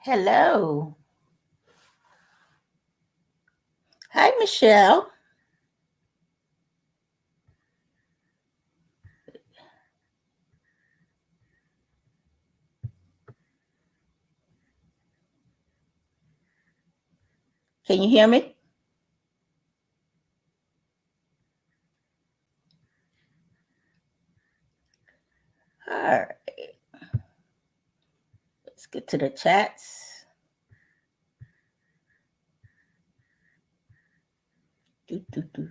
Hello. Hi, Michelle. Can you hear me? All right. Let's get to the chats. Do, do, do.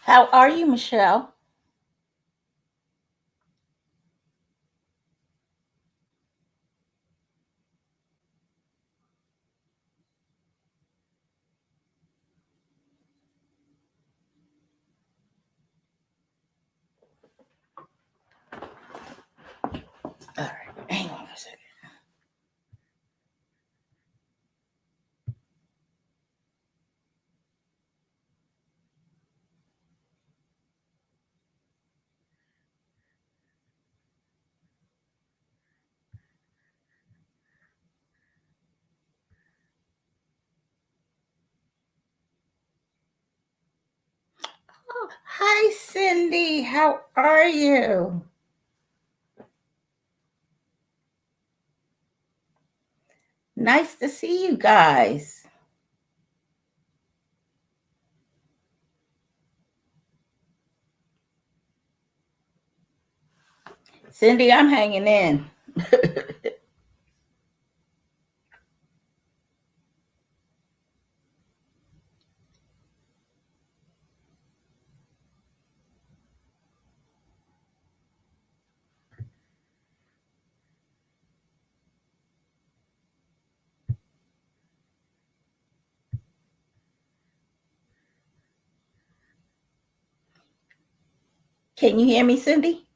How are you, Michelle? All right. Hang on for a second. Oh, hi, Cindy. How are you? Nice to see you guys. Cindy, I'm hanging in. Can you hear me, Cindy?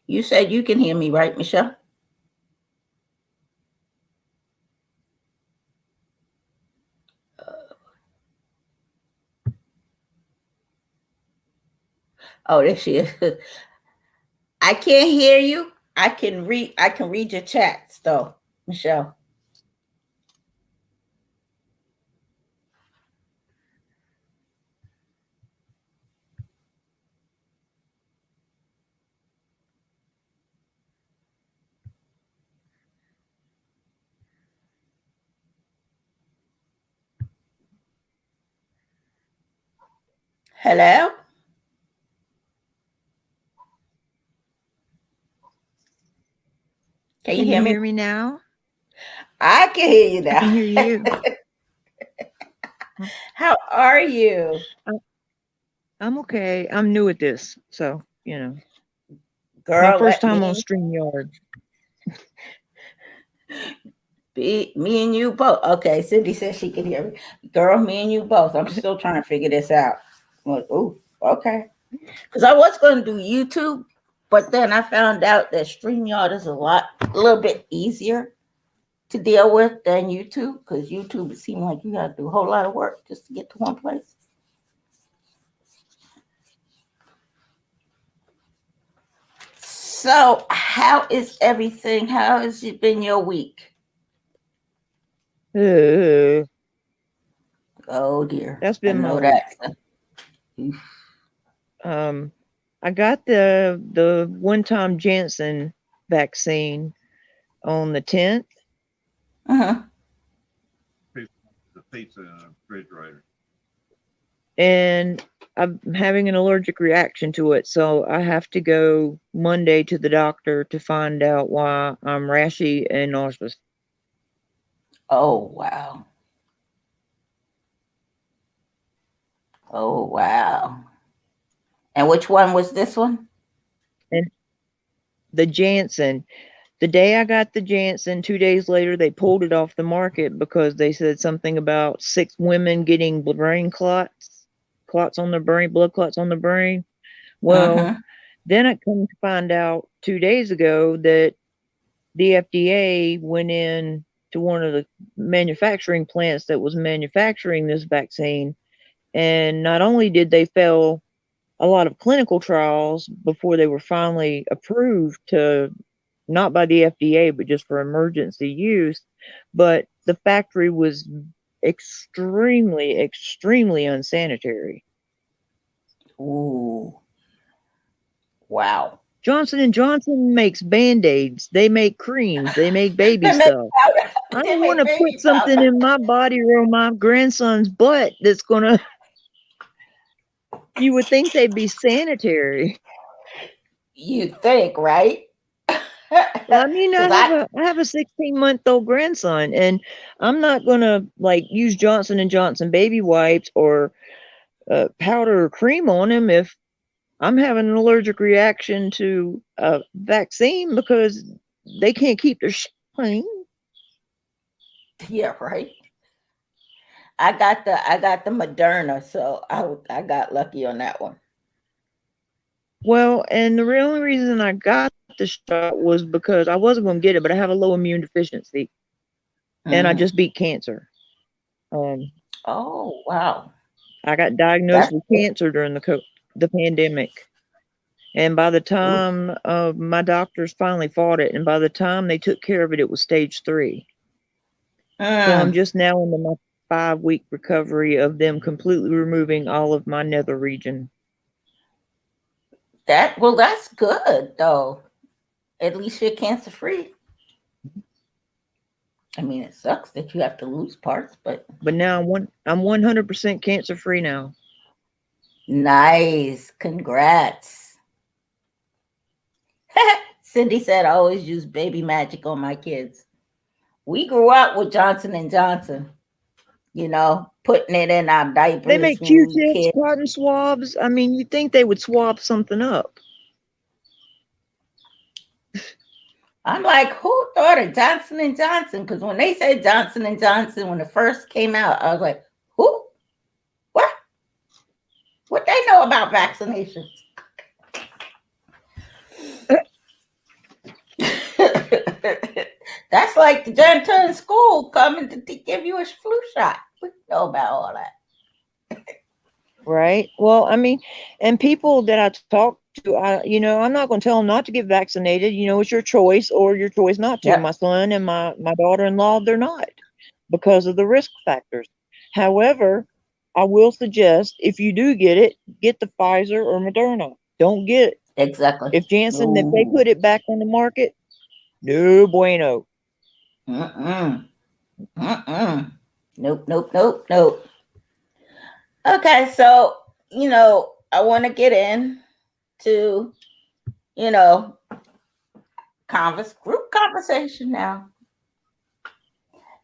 You said you can hear me, right, Michelle? Oh, there she is. I can't hear you. I can read your chats though, Michelle. Hello? Can you Can hear you me? hear me now? I can hear you I can hear now. you. How are you? I- I'm okay. I'm new at this, so my Girl, first let time on me StreamYard. be me and you both. Okay, Cindy says she can hear me. Girl, me and you both. I'm still trying to figure this out. I'm like, oh, okay. Because I was going to do YouTube, but then I found out that StreamYard is a little bit easier to deal with than YouTube. Because YouTube, it seemed like you got to do a whole lot of work just to get to one place. So, how is everything? How has it been your week? Uh, Oh dear, that's I been my know week. that. Um, I got the one-time Janssen vaccine on the 10th, Uh-huh. and I'm having an allergic reaction to it, so I have to go Monday to the doctor to find out why I'm rashy and nauseous. Oh wow. Oh wow. And which one was this one? And the Janssen, the day I got the Janssen, 2 days later they pulled it off the market because they said something about 6 women getting brain clots on the brain, blood clots on the brain. Well, Mm-hmm. then I come to find out 2 days ago that the FDA went in to one of the manufacturing plants that was manufacturing this vaccine, and not only did they fail a lot of clinical trials before they were finally approved to, not by the FDA, but just for emergency use, but the factory was extremely, extremely unsanitary. Ooh. Wow. Johnson and Johnson makes band-aids, they make creams, they make baby They make stuff. powder. I They don't want make to put baby something powder. in my body or my grandson's butt that's gonna. You would think they'd be sanitary. You think, right? Well, I mean, Because I, I have a 16-month-old grandson, and I'm not gonna like use Johnson and Johnson baby wipes or powder or cream on him if I'm having an allergic reaction to a vaccine because they can't keep their shit clean. yeah, right. I got the Moderna, so I got lucky on that one. Well, and the only reason I got the shot was because I wasn't going to get it, but I have a low immune deficiency, and I Hmm. just beat cancer. Um, Oh wow, I got diagnosed that's with cancer during the pandemic, and by the ooh. time my doctors finally fought it, and by the time they took care of it, it was stage 3. So I'm Mm, just now into my 5-week recovery of them completely removing all of my nether region. that well, that's good though. At least you're cancer free. I mean, it sucks that you have to lose parts, but But now I'm 100% cancer free now. nice. Congrats. Cindy said I always use baby magic on my kids. We grew up with Johnson and Johnson, putting it in our They diapers make when we were Q-tips, kids. cotton swabs. I mean, you'd think they would swab something up. I'm like, who thought of Johnson and Johnson? Because when they said Johnson and Johnson when it first came out, I was like, who? What? What they know about vaccinations? That's like the janitor in school coming to give you a flu shot. We know about all that. Right. Well, I mean, and people that I talk to, I'm not going to tell them not to get vaccinated. It's your choice or your choice not to. My Yep. son and my daughter-in-law, they're not because of the risk factors. However, I will suggest if you do get it, get the Pfizer or Moderna. Don't get Exactly. if Janssen, if they No. put it back on the market, no bueno. Mm-mm. Mm-mm. Nope, nope, nope, nope. Okay, so, I want to get in to, you know, group conversation now.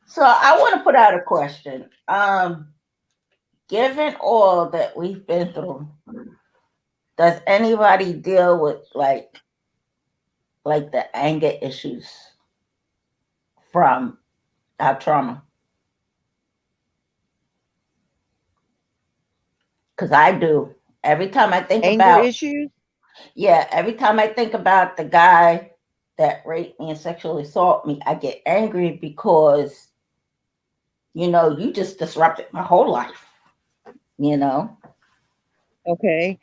So I want to put out a question. Given all that we've been through, does anybody deal with like the anger issues from our trauma? Because I do. Every time I think Anger about, issues. yeah, every time I think about the guy that raped me and sexually assaulted me, I get angry because, you just disrupted my whole life, you know? Okay.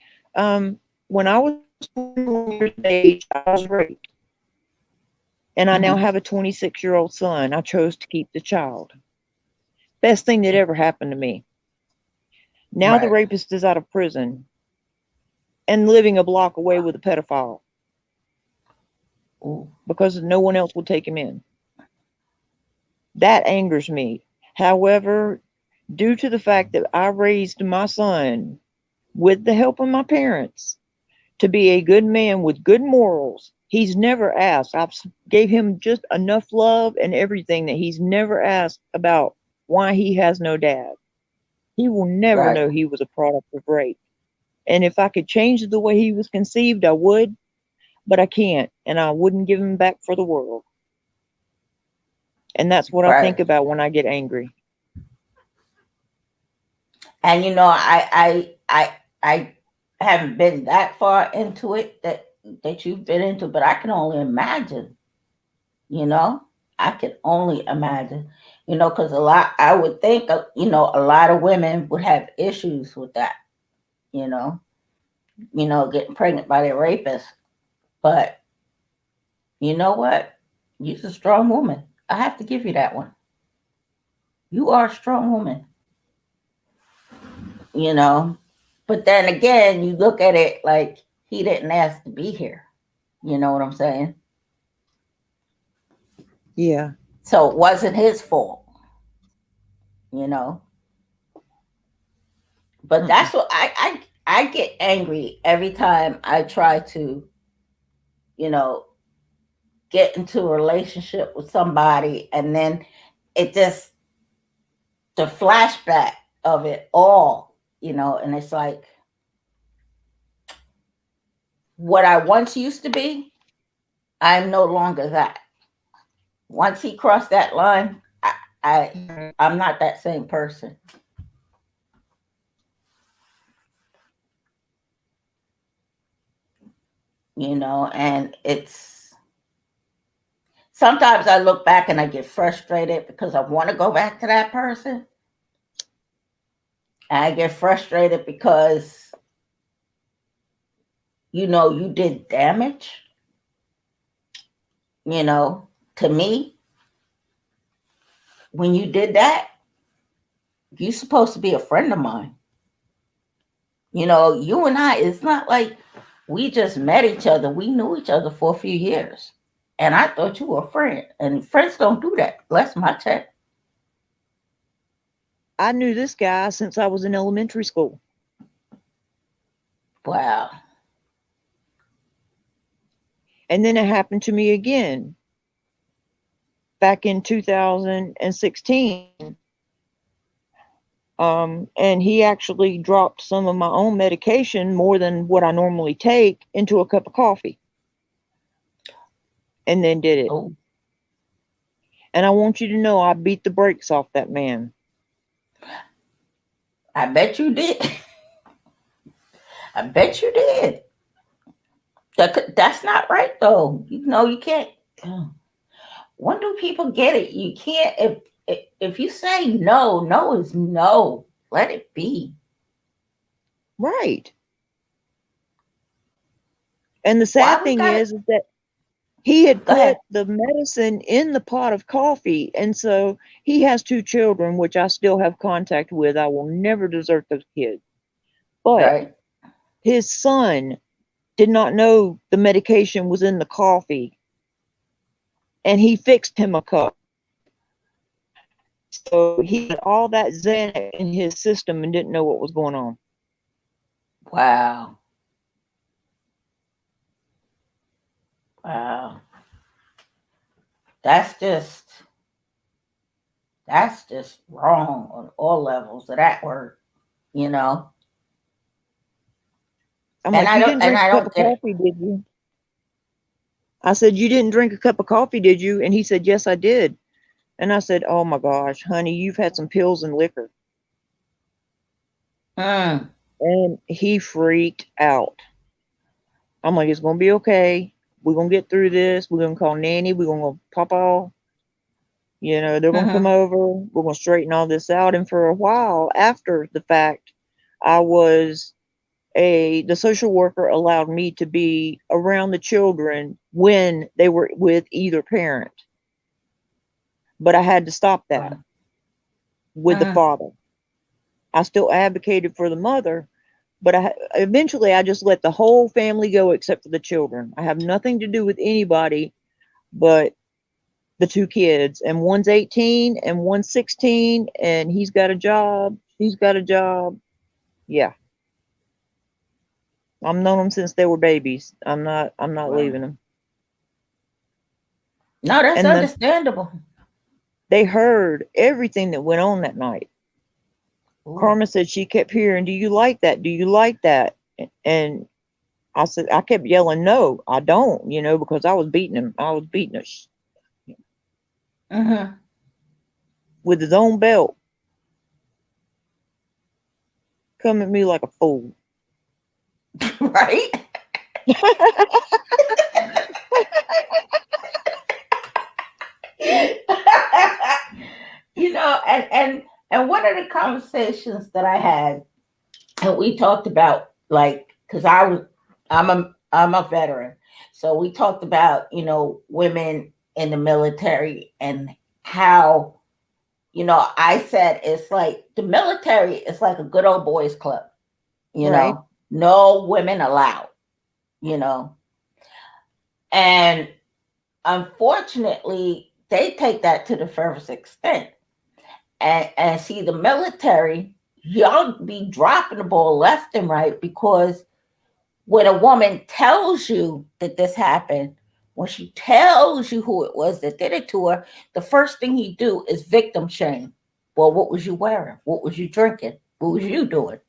When I was 21 years of age, I was raped, and I now Hmm. have a 26-year-old son. I chose to keep the child. Best thing that ever happened to me. Now the Right. rapist is out of prison and living a block away with a pedophile Ooh. because no one else will take him in. That angers me. However, due to the fact that I raised my son with the help of my parents to be a good man with good morals, He's never asked. Gave him just enough love and everything that he's never asked about why he has no dad. He will never Right. know he was a product of rape. And if I could change the way he was conceived, I would, but I can't, and I wouldn't give him back for the world. And that's what I think Right. about when I get angry. And I haven't been that far into it that you've been into, but I can only imagine. You know, I can only imagine. Because a lot, I would think, a lot of women would have issues with that. You know, getting pregnant by their rapist. But you know what? You're a strong woman. I have to give you that one. You are a strong woman. You know, but then again, you look at it like he didn't ask to be here. You know what I'm saying? Yeah. So it wasn't his fault, you know. But Mm-mm. that's what I get angry every time I try to, you know, get into a relationship with somebody, and then it just the flashback of it all, and it's like what I once used to be, I'm no longer that. Once he crossed that line, I I'm not that same person. And it's sometimes I look back and I get frustrated because I want to go back to that person. And I get frustrated because you did damage, you know, to me. When you did that, you're supposed to be a friend of mine. You and I, it's not like we just met each other. We knew each other for a few years. And I thought you were a friend. And friends don't do that. Bless my check. I knew this guy since I was in elementary school. Wow. And then it happened to me again back in 2016. And he actually dropped some of my own medication, more than what I normally take, into a cup of coffee and then did it. Oh, And I want you to know I beat the brakes off that man. I bet you did. I bet you did. That's not right, though. You can't. When do people get it? You can't. If you say no, no is no. Let it be. Right. And the Why sad we thing gotta is that he had go put ahead? the medicine in the pot of coffee. And so he has two children, which I still have contact with. I will never desert those kids. But Right. his son did not know the medication was in the coffee, and he fixed him a cup. So he had all that Xanax in his system and didn't know what was going on. Wow. Wow. That's just that's just wrong on all levels of that word. You know. I'm And like, I you don't didn't and drink I a cup don't of get it. coffee, did you? I said, you didn't drink a cup of coffee, did you? And he said, yes, I did. And I said, oh my gosh, honey, you've had some pills and liquor. Mm, And he freaked out. I'm like, it's going to be okay. We're going to get through this. We're going to call Nanny. We're going to pop off. They're going to come mm-hmm. over. We're going to straighten all this out. And for a while after the fact, I was the social worker allowed me to be around the children when they were with either parent. But I had to stop that with the Mm, father. I still advocated for the mother, but eventually I just let the whole family go except for the children. I have nothing to do with anybody but the two kids, and one's 18 and one's 16, and he's got a job. She's got a job. Yeah, I've known them since they were babies. I'm not wow. leaving them. No, that's And understandable. they heard everything that went on that night. Ooh. Karma said she kept hearing, "Do you like that? Do you like that?" And I said, I kept yelling, "No, I don't," because I was beating him. I was beating us Mm-hmm. with his own belt, come at me like a fool. Right? And one of the conversations that I had, and we talked about, like, because I'm a veteran, so we talked about women in the military and how I said it's like the military is like a good old boys club, Right, no women allowed, you know, and unfortunately they take that to the furthest extent. And see, the military, y'all be dropping the ball left and right, because when a woman tells you that this happened, when she tells you who it was that did it to her, the first thing you do is victim shame. Well, what was you wearing? What was you drinking? What was you doing?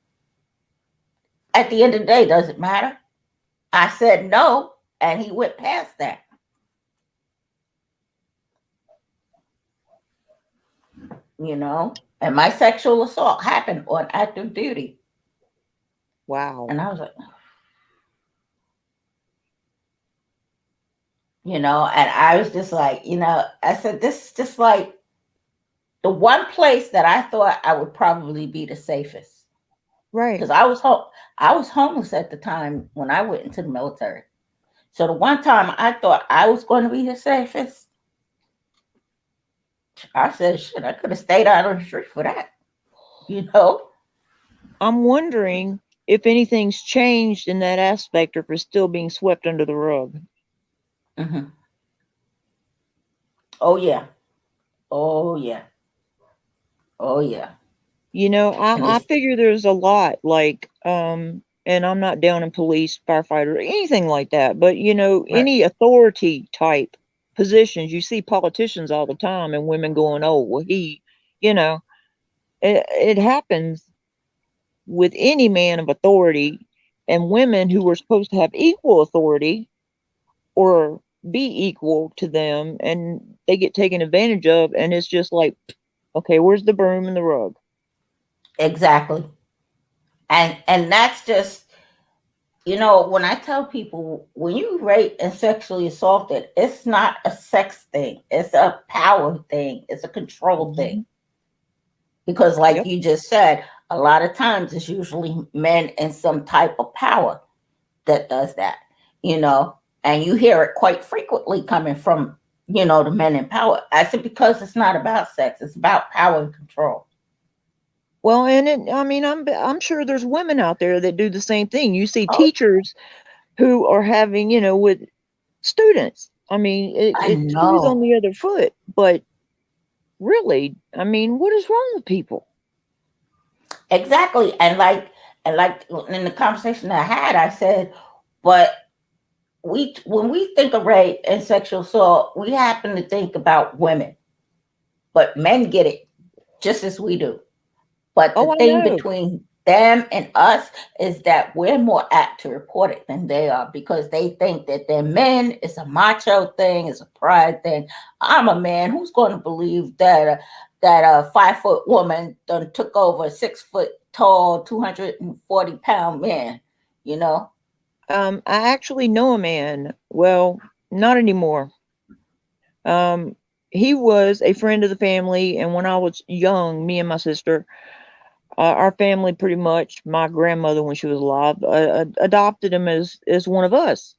At the end of the day, does it matter? I said no, and he went past that, And my sexual assault happened on active duty. wow, And I was like, and I was just like, I said, this is just like the one place that I thought I would probably be the safest, right. because I was homeless at the time when I went into the military. So the one time I thought I was going to be the safest, I said, shit, I could have stayed out on the street for that, you know? I'm wondering if anything's changed in that aspect, or if it's still being swept under the rug. Hmm. Oh yeah, oh yeah, oh yeah, and I it's figure there's a lot, like, and I'm not down in police, firefighter, or anything like that, but right. any authority type positions, you see politicians all the time, and women going, "Oh, well, you know, it happens with any man of authority, and women who were supposed to have equal authority or be equal to them, and they get taken advantage of, and it's just like, okay, where's the broom and the rug?" Exactly. And that's just, when I tell people, when you rape and sexually assaulted, it's not a sex thing, it's a power thing, it's a control thing. Hmm. Because, like Yep. you just said, a lot of times it's usually men in some type of power that does that, you know, and you hear it quite frequently coming from, the men in power. I said, because it's not about sex, it's about power and control. Well, and I mean, I'm sure there's women out there that do the same thing. You see Oh, teachers who are having, with students. I mean, I it's shoes on know. the other foot. But really, I mean, what is wrong with people? Exactly. And like in the conversation I had, I said, but we when we think of rape and sexual assault, we happen to think about women, but men get it just as we do. But the Oh, I thing know. between them and us is that we're more apt to report it than they are, because they think that they're men. It's a macho thing. It's a pride thing. I'm a man. Who's going to believe that a 5 foot woman done took over a 6 foot tall, 240 pound man? You know. I actually know a man. Well, not anymore. Um, he was a friend of the family, and when I was young, me and my sister, our family pretty much, my grandmother when she was alive, adopted him as one of us.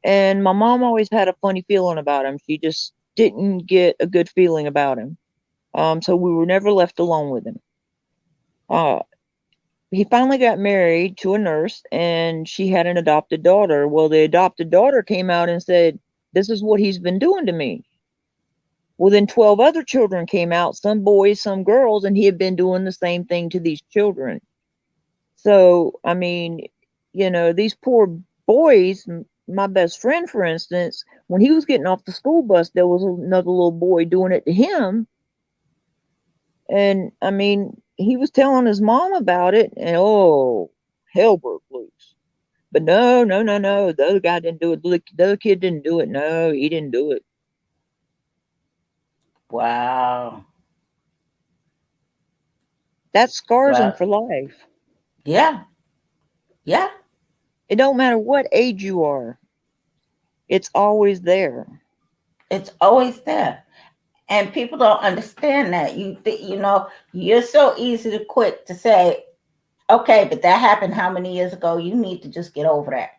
And my mom always had a funny feeling about him. She just didn't get a good feeling about him. So we were never left alone with him. Uh, he finally got married to a nurse, and she had an adopted daughter. Well, the adopted daughter came out and said, "This is what he's been doing to me." Well, then 12 other children came out, some boys, some girls, and he had been doing the same thing to these children. So, I mean, these poor boys, my best friend, for instance, when he was getting off the school bus, there was another little boy doing it to him. And I mean, he was telling his mom about it, and oh, hell broke loose. But no, no, no, no. The other guy didn't do it. The other kid didn't do it. No, he didn't do it. Wow. That scars him Well, for life. yeah, yeah, It don't matter what age you are. It's always there. it's always there. And people don't understand that. You're so easy to quick to say, okay, but that happened how many years ago? You need to just get over that.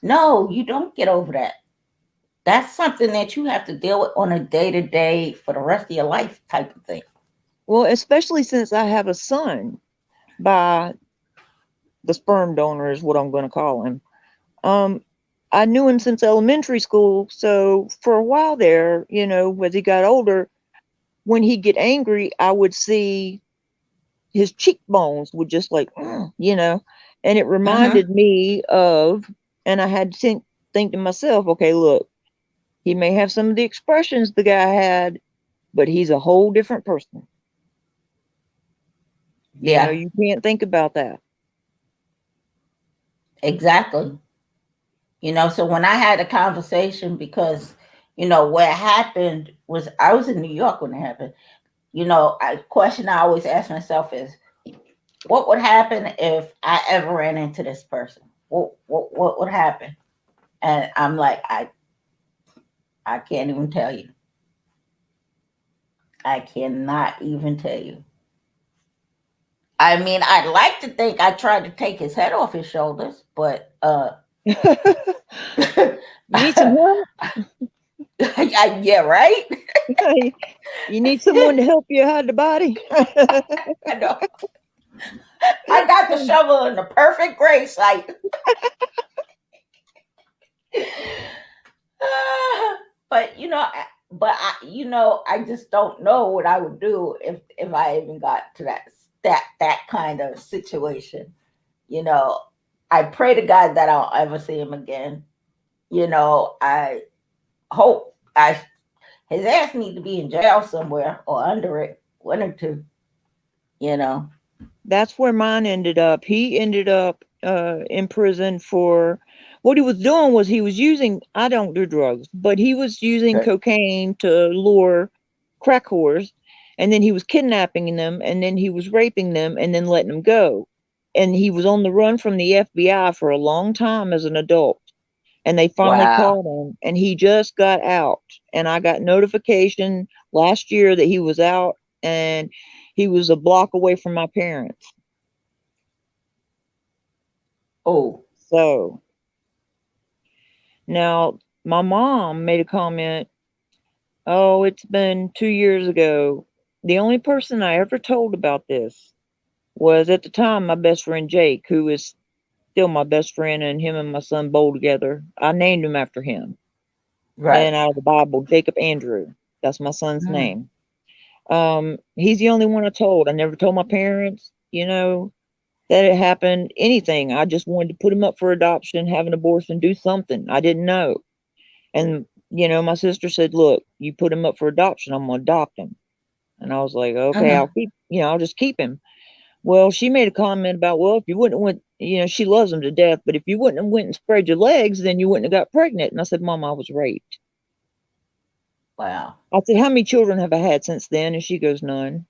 No, you don't get over that. That's something that you have to deal with on a day to day for the rest of your life type of thing. Well, especially since I have a son by the sperm donor is what I'm going to call him. Um, I knew him since elementary school, so for a while there, as he got older, when he'd get angry, I would see his cheekbones would just like, and it Mm-hmm. reminded me of, and I had to think to myself, okay, look, he may have some of the expressions the guy had, but he's a whole different person. Yeah, You can't think about that. exactly. So when I had a conversation, because, what happened was I was in New York when it happened. A question I always ask myself is, what would happen if I ever ran into this person? What would happen? And I'm like, I can't even tell you. I cannot even tell you. I mean, I'd like to think I tried to take his head off his shoulders, but You need some help. yeah, right. You need someone to help you hide the body. I know. I got the shovel in the perfect grave site. but I just don't know what I would do if I even got to that kind of situation. You know, I pray to God that I'll ever see him again. I hope I his ass need to be in jail somewhere or under it, one or two. You know. That's where mine ended up. He ended up in prison for what he was doing was he was using, I don't do drugs, but he was using cocaine to lure crack whores, and then he was kidnapping them, and then he was raping them, and then letting them go. And he was on the run from the FBI for a long time as an adult. And they finally Wow. caught him, and he just got out. And I got notification last year that he was out, and he was a block away from my parents. Oh. So now my mom made a comment. Oh, it's been 2 years ago. The only person I ever told about this was at the time my best friend Jake, who is still my best friend, and him and my son bowl together. I named him after him. Right. And out of the Bible, Jacob Andrew. That's my son's Mm. name. He's the only one I told. I never told my parents, that it happened, anything. I just wanted to put him up for adoption, have an abortion, do something. I didn't know. And, my sister said, look, you put him up for adoption, I'm going to adopt him. And I was like, okay, Mm-hmm. I'll just keep him. Well, she made a comment about, well, if you wouldn't have went, she loves him to death, but if you wouldn't have went and spread your legs, then you wouldn't have got pregnant. And I said, Mom, I was raped. Wow. I said, how many children have I had since then? And she goes, none.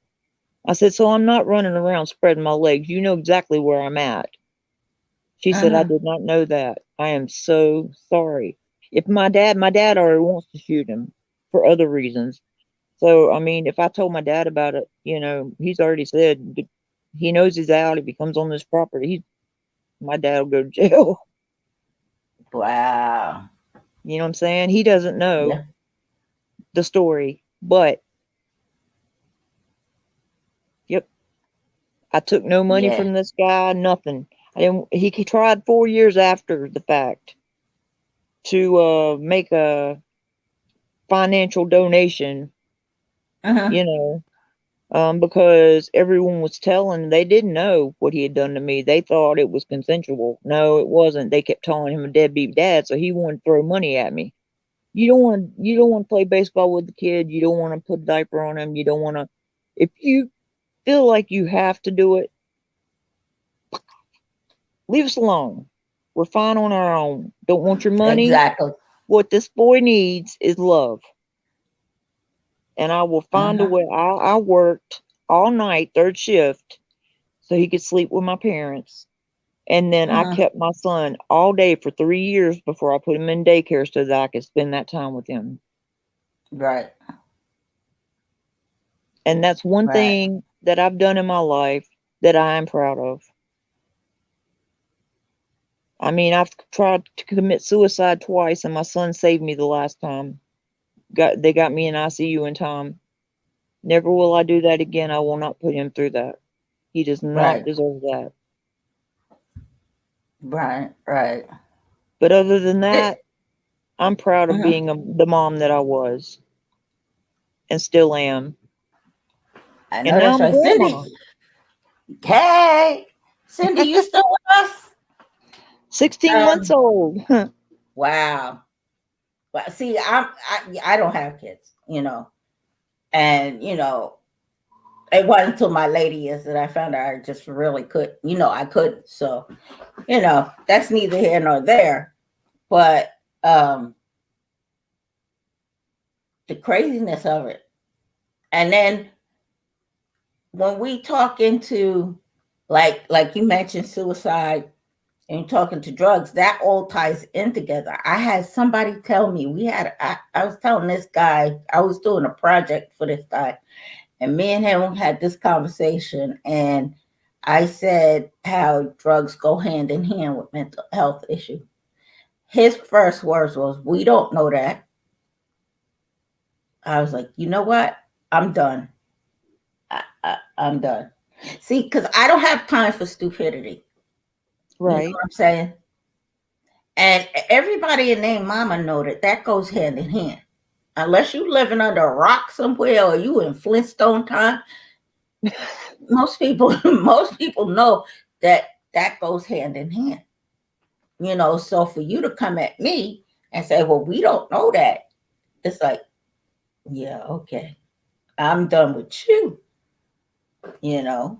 I said, so I'm not running around spreading my legs. You know exactly where I'm at. She said, I Mm-hmm. did not know that. I am so sorry. If my dad already wants to shoot him for other reasons. So, I mean, if I told my dad about it, he's already said he knows he's out. If he comes on this property, my dad will go to jail. Wow. You know what I'm saying? He doesn't know Yeah. the story, but yep, I took no money Yeah. from this guy, nothing. He tried 4 years after the fact to make a financial donation, Mm-hmm. you know, because everyone was telling they didn't know what he had done to me. They thought it was consensual. No, it wasn't. They kept calling him a deadbeat dad, so he wanted to throw money at me. You don't want to play baseball with the kid. You don't want to put a diaper on him. You don't want to. If you feel like you have to do it, leave us alone. We're fine on our own. Don't want your money. Exactly. What this boy needs is love, and I will find a Uh-huh. way. I worked all night, third shift, so he could sleep with my parents. And then I Uh-huh. kept my son all day for 3 years before I put him in daycare so that I could spend that time with him. Right. And that's one Right. thing that I've done in my life that I am proud of. I mean, I've tried to commit suicide twice, and my son saved me the last time. They got me in ICU in time. Never will I do that again. I will not put him through that. He does not Right. deserve that. Right. Right. But other than It, that, I'm proud of mhm. being the mom that I was and still am. I And know now that's I'm a right. grandma. Cindy. Hey. Cindy, you still with us? 16 months Um, old. wow. But see, I don't have kids, and it wasn't until my lady is that I found out I just really could, I couldn't. So, that's neither here nor there. But the craziness of it. And then when we talk into like you mentioned suicide and talking to drugs, that all ties in together. I had somebody tell me I was telling this guy, I was doing a project for this guy, and me and him had this conversation, and I said how drugs go hand in hand with mental health issue. His first words was, "We don't know that." I was like, you know what? I'm done. I'm done. See, because I don't have time for stupidity. You know Right. what I'm saying? And everybody in their mama know that goes hand in hand. Unless you living under a rock somewhere or you in Flintstone time, most people most people know that goes hand in hand. So for you to come at me and say, well, we don't know that, it's like, yeah, okay. I'm done with you, you know,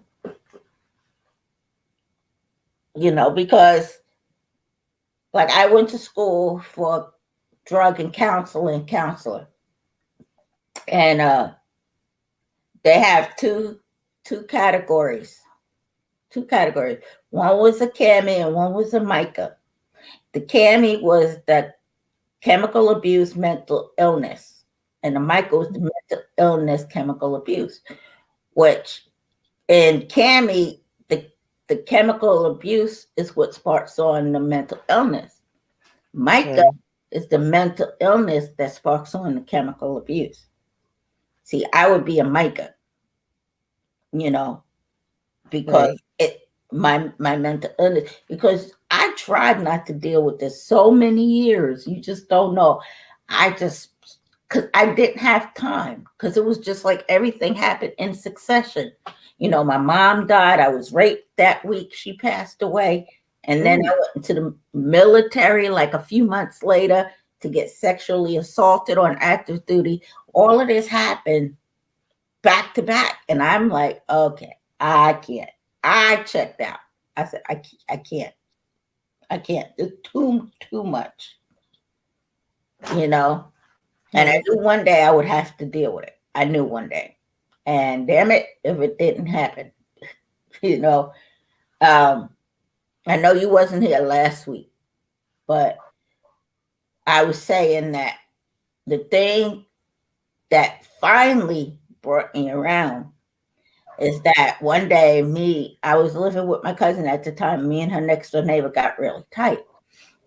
because like I went to school for drug and counseling counselor. And they have two categories. Two categories. One was a cami and one was a mica. The cami was the chemical abuse, mental illness, and the mica was the mental illness, chemical abuse. Which in cami, the chemical abuse is what sparks on the mental illness. Mica Okay. is the mental illness that sparks on the chemical abuse. See, I would be a mica, you know, because Right. it my mental illness, because I tried not to deal with this so many years. You just don't know. I just because I didn't have time, because it was just like everything happened in succession. My mom died. I was raped that week. She passed away. And then I Ooh. went into the military like a few months later to get sexually assaulted on active duty. All of this happened back to back. And I'm like, okay, I can't. I checked out. I said, I can't. I can't. It's too much, you know. And I Right. knew one day I would have to deal with it. I knew one day. And damn it, if it didn't happen, you know. Um, I know you wasn't here last week, but I was saying that the thing that finally brought me around is that one day I was living with my cousin at the time. Me and her next door neighbor got really tight,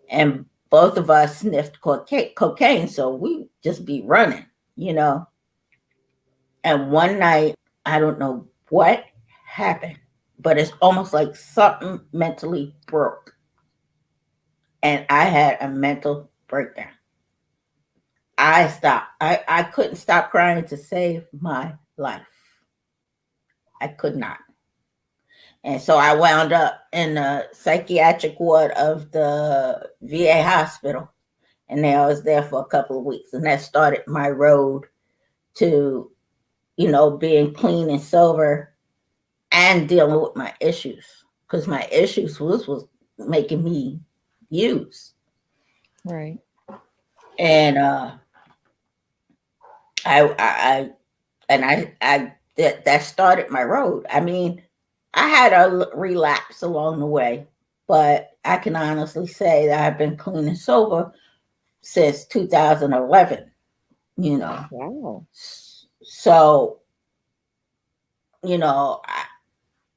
and both of us sniffed cocaine, so we just be running, you know. And one night, I don't know what happened, but it's almost like something mentally broke, and I had a mental breakdown. I stopped. I couldn't stop crying to save my life. I could not. And so I wound up in the psychiatric ward of the VA hospital. And then I was there for a couple of weeks. And that started my road to, being clean and sober and dealing with my issues. Because my issues was making me use. Right. And that started my road. I mean, I had a relapse along the way, but I can honestly say that I've been clean and sober since 2011. You know, Wow. so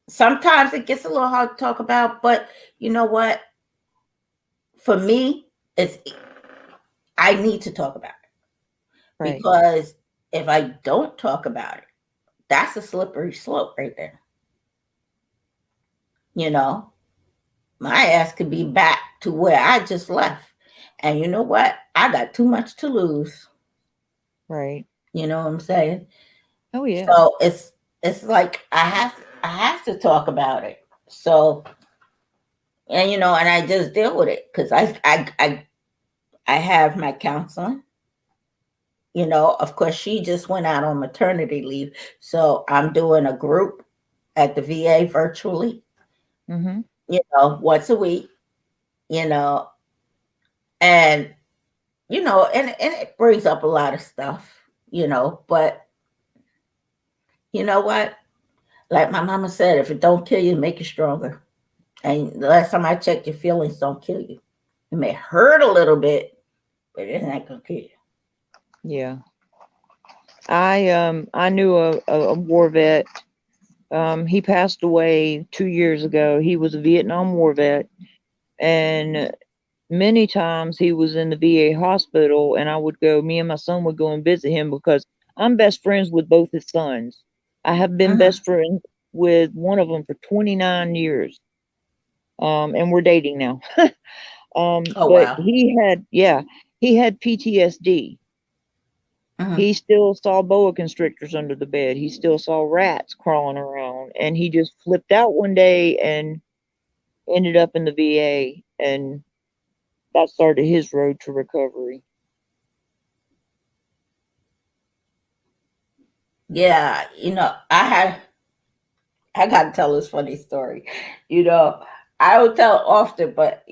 sometimes it gets a little hard to talk about, but you know what? For me, it's I need to talk about it Right. because if I don't talk about it, that's a slippery slope right there. You know, my ass could be back to where I just left. And you know what? I got too much to lose. Right. You know what I'm saying? Oh yeah. So it's like I have to talk about it. So and I just deal with it because I have my counseling. Of course, she just went out on maternity leave, so I'm doing a group at the VA virtually. Mm-hmm. Once a week. You know, and and it brings up a lot of stuff. But you know what? Like my mama said, if it don't kill you, make you stronger. And the last time I checked, your feelings don't kill you. It may hurt a little bit, but it's not gonna kill you. Yeah. I knew a war vet. He passed away 2 years ago. He was a Vietnam War vet, and many times he was in the VA hospital, and me and my son would go and visit him because I'm best friends with both his sons. I have been Mm-hmm. best friends with one of them for 29 years. And we're dating now. Oh But wow. he had PTSD. Mm-hmm. He still saw boa constrictors under the bed. He still saw rats crawling around, and he just flipped out one day and ended up in the VA, and that started his road to recovery. Yeah, I gotta tell this funny story. You know, I would tell it often, but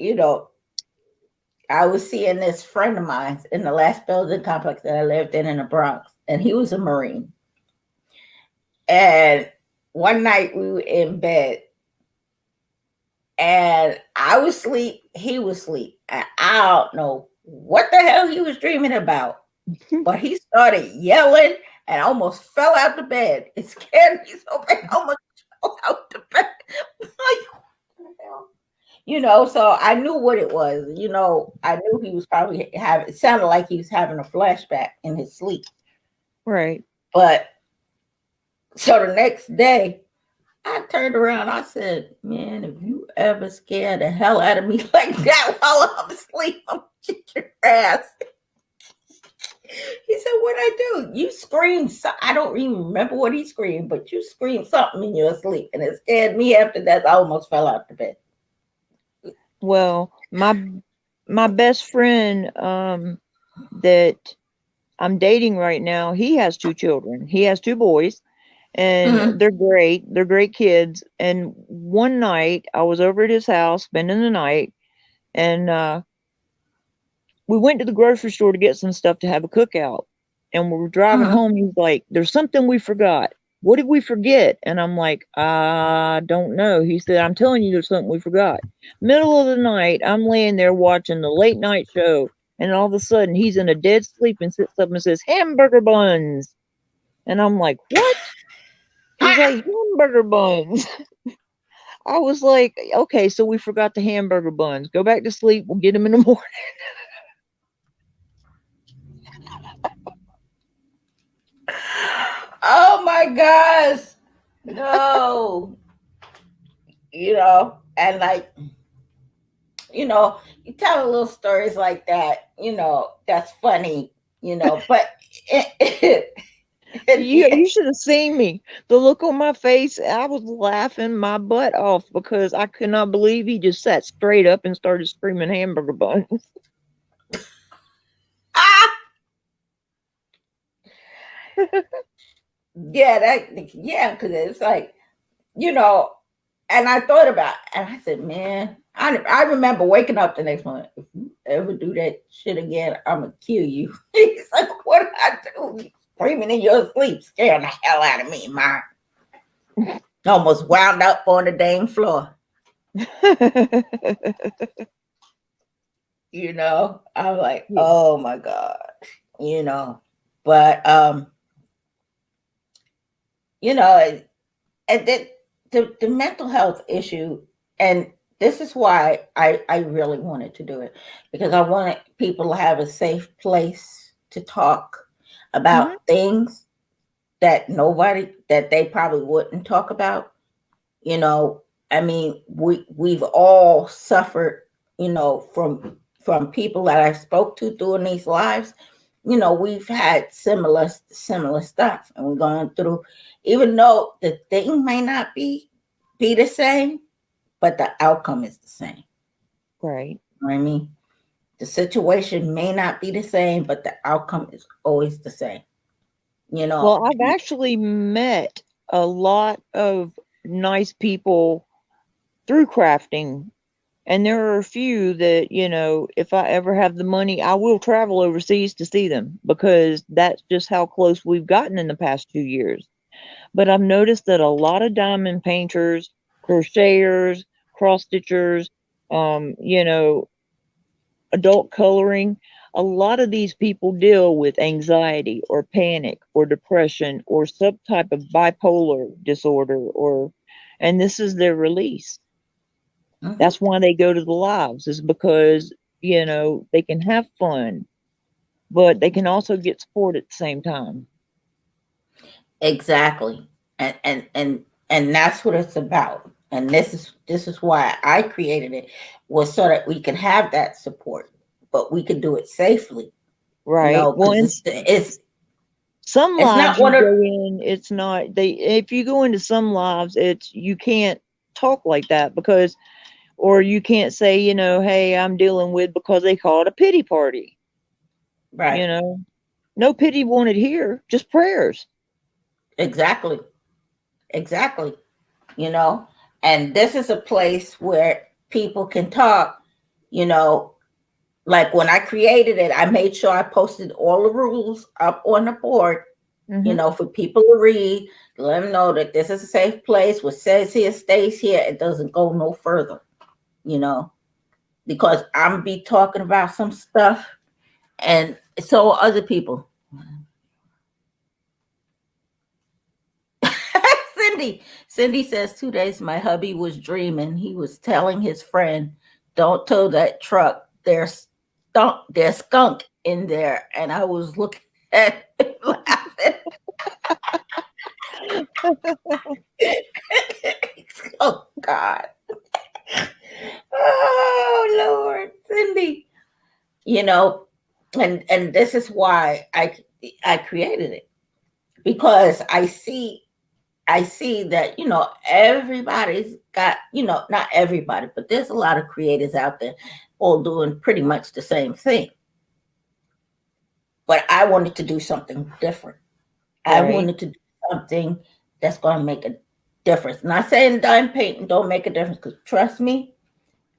I was seeing this friend of mine in the last building complex that I lived in the Bronx, and he was a Marine. And one night we were in bed, and I was asleep, he was asleep, and I don't know what the hell he was dreaming about, but he started yelling and almost fell out the bed. It scared me so bad, I almost fell out the bed. Like, what the hell? So I knew what it was. I knew he was probably having, it sounded like he was having a flashback in his sleep. Right. But so the next day, I turned around. I said, "Man, if you ever scare the hell out of me like that while I'm asleep, I'm gonna kick your ass." He said, "What I do? You screamed. I don't even remember what he screamed, but you screamed something in your sleep, and it scared me. After that, I almost fell out the bed." Well, my best friend that I'm dating right now, he has two children. He has two boys, and Mm-hmm. they're great. They're great kids. And one night I was over at his house spending the night, and we went to the grocery store to get some stuff to have a cookout. And we were driving Mm-hmm. home. He's like, "There's something we forgot. What did we forget?" And I'm like, "I don't know." He said, "I'm telling you, there's something we forgot." Middle of the night, I'm laying there watching the late night show, and all of a sudden, he's in a dead sleep and sits up and says, "Hamburger buns." And I'm like, "What?" He's like, "Hamburger buns." I was like, "Okay, so we forgot the hamburger buns. Go back to sleep. We'll get them in the morning." Oh my gosh. No. And like, you tell little stories like that, that's funny, but You should have seen me. The look on my face, I was laughing my butt off because I could not believe he just sat straight up and started screaming hamburger buns. Ah, yeah, yeah, because it's like, you know, and I thought about it, and I said, man, I remember waking up the next morning. If you ever do that shit again, I'm gonna kill you. He's like, what did I do? You screaming in your sleep, scaring the hell out of me, man. Almost wound up on the dang floor. I'm like, Yeah. oh my god, you know. But you know, and the mental health issue, and this is why I really wanted to do it, because I wanted people to have a safe place to talk about Mhm. things that they probably wouldn't talk about. you know I mean, we've all suffered, from people that I spoke to during these lives. We've had similar stuff, and we're going through, even though the thing may not be the same, but the outcome is the same. Right. You know what I mean? The situation may not be the same, but the outcome is always the same. you know Well, I've actually met a lot of nice people through crafting. And there are a few that, if I ever have the money, I will travel overseas to see them because that's just how close we've gotten in the past 2 years. But I've noticed that a lot of diamond painters, crocheters, cross stitchers, adult coloring, a lot of these people deal with anxiety or panic or depression or some type of bipolar disorder, and this is their release. mhm. That's why they go to the lives, is because, they can have fun, but they can also get support at the same time. Exactly. And that's what it's about. And this is why I created it, was so that we can have that support, but we can do it safely, Right. Well, because some it's not lives one you of go in, it's not, if you go into some lives, you can't talk like that because, or you can't say, hey, I'm dealing with, because they call it a pity party. right. You know, no pity wanted here, just prayers. Exactly. Exactly. you know and this is a place where people can talk. you know like when I created it, I made sure I posted all the rules up on the board, Hmm. for people to read, to let them know that this is a safe place. What says here stays here. It doesn't go no further, you know, because I'm be talking about some stuff, and so are other people. Cindy says 2 days my hubby was dreaming. He was telling his friend, "Don't tow that truck. There's skunk in there." And I was looking at him laughing. Oh God. Oh Lord, Cindy. You know, and this is why I created it, because I see that, everybody's got, not everybody, but there's a lot of creators out there all doing pretty much the same thing. But I wanted to do something different. I Right. wanted to do something that's going to make a difference. Not saying diamond painting don't make a difference, because trust me,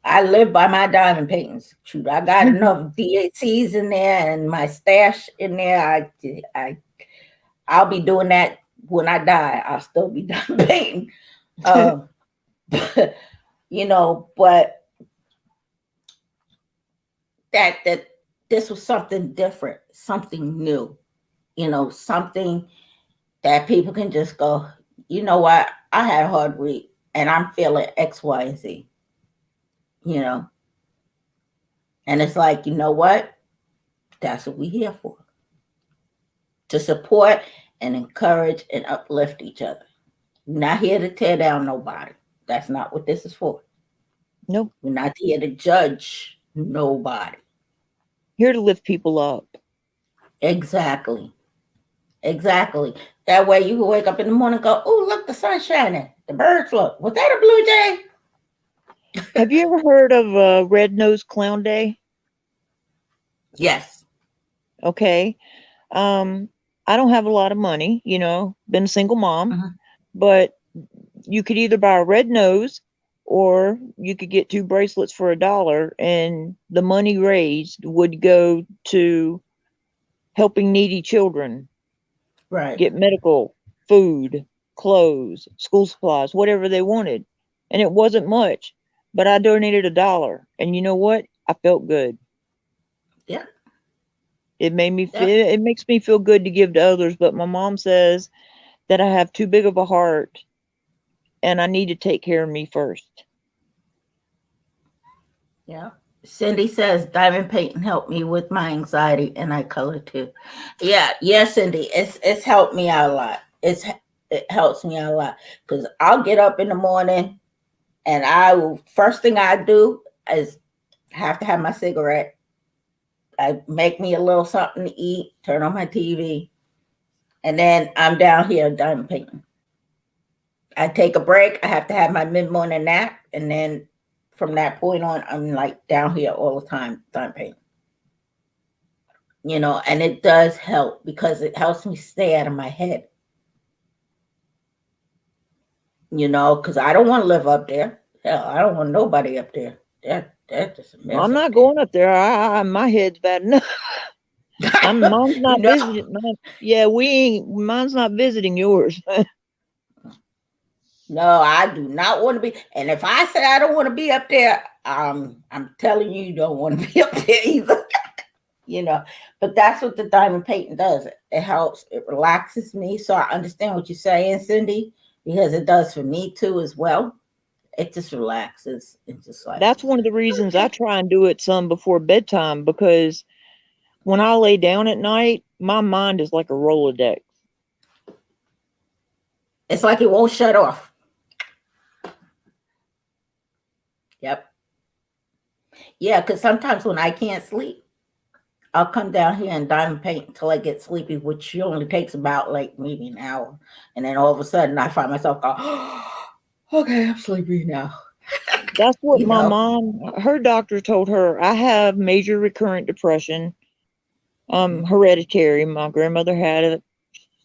I live by my diamond paintings. Shoot, I got enough DACs in there and my stash in there. I'll be doing that when I die. I'll still be diamond painting. Um, but that this was something different, something new, something that people can just go, you know what, I had a hard week and I'm feeling X, Y, and Z, you know, and it's like, you know what, that's what we're here for, to support and encourage and uplift each other. We're not here to tear down nobody. That's not what this is for. Nope. We're not here to judge nobody. Here to lift people up. Exactly. Exactly. That way you can wake up in the morning and go, oh, look, the sun's shining. The birds look. Was that a blue jay? Have you ever heard of Red Nose Clown Day? Yes. Okay. Um, I don't have a lot of money, been a single mom, Mhm. but you could either buy a red nose or you could get two bracelets for $1, and the money raised would go to helping needy children Right. get medical, food, clothes, school supplies, whatever they wanted. And it wasn't much, but I donated $1. And you know what? I felt good. Yeah. It made me feel, Yeah. it makes me feel good to give to others, but my mom says that I have too big of a heart and I need to take care of me first. Yeah. Cindy says diamond painting helped me with my anxiety and I color too. Yeah, yeah, Cindy. It's helped me out a lot. It helps me out a lot. Because I'll get up in the morning and I will first thing I do is have to have my cigarette. I make me a little something to eat, turn on my TV, and then I'm down here diamond painting. I take a break. I have to have my mid morning nap, and then from that point on, I'm like down here all the time diamond painting. And it does help because it helps me stay out of my head. Because I don't want to live up there. Hell, I don't want nobody up there. That's just a mess I'm up not there. going up there. My head's bad enough. Mine's you not know, visiting. Yeah, we ain't. Mine's not visiting yours. no, I do not want to be. And if I say I don't want to be up there, I'm telling you, you don't want to be up there either. you know. But that's what the diamond painting does. It helps. It relaxes me. So I understand what you're saying, Cindy, because it does for me too as well. It just relaxes. It's just like That's one of the reasons I okay. try and do it some before bedtime, because when I lay down at night, my mind is like a Rolodex. It's like it won't shut off. Yep. Yeah, because sometimes when I can't sleep, I'll come down here and diamond paint until I get sleepy, which only takes about like maybe an hour. And then all of a sudden I find myself go, oh, okay, I'm sleepy now. That's what You my know? mom, her doctor told her. I have major recurrent depression, hereditary. My grandmother had it,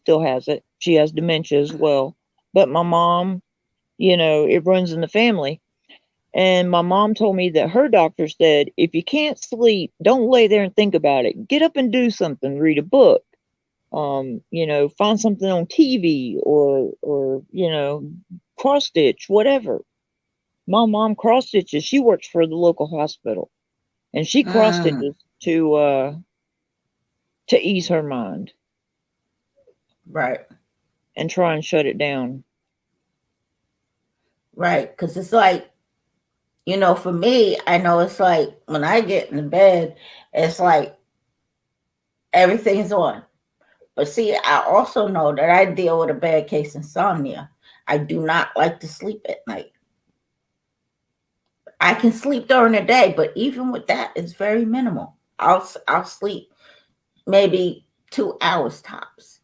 still has it. She has dementia as well. But my mom, it runs in the family. And my mom told me that her doctor said, if you can't sleep, don't lay there and think about it. Get up and do something, read a book, find something on TV or cross stitch, whatever. My mom cross stitches. She works for the local hospital and she cross Mm, stitches to ease her mind right, and try and shut it down. right. Because it's like, for me, I know it's like when I get in the bed, it's like everything's on. But see, I also know that I deal with a bad case insomnia. I do not like to sleep at night. I can sleep during the day, but even with that, it's very minimal. I'll sleep maybe 2 hours tops,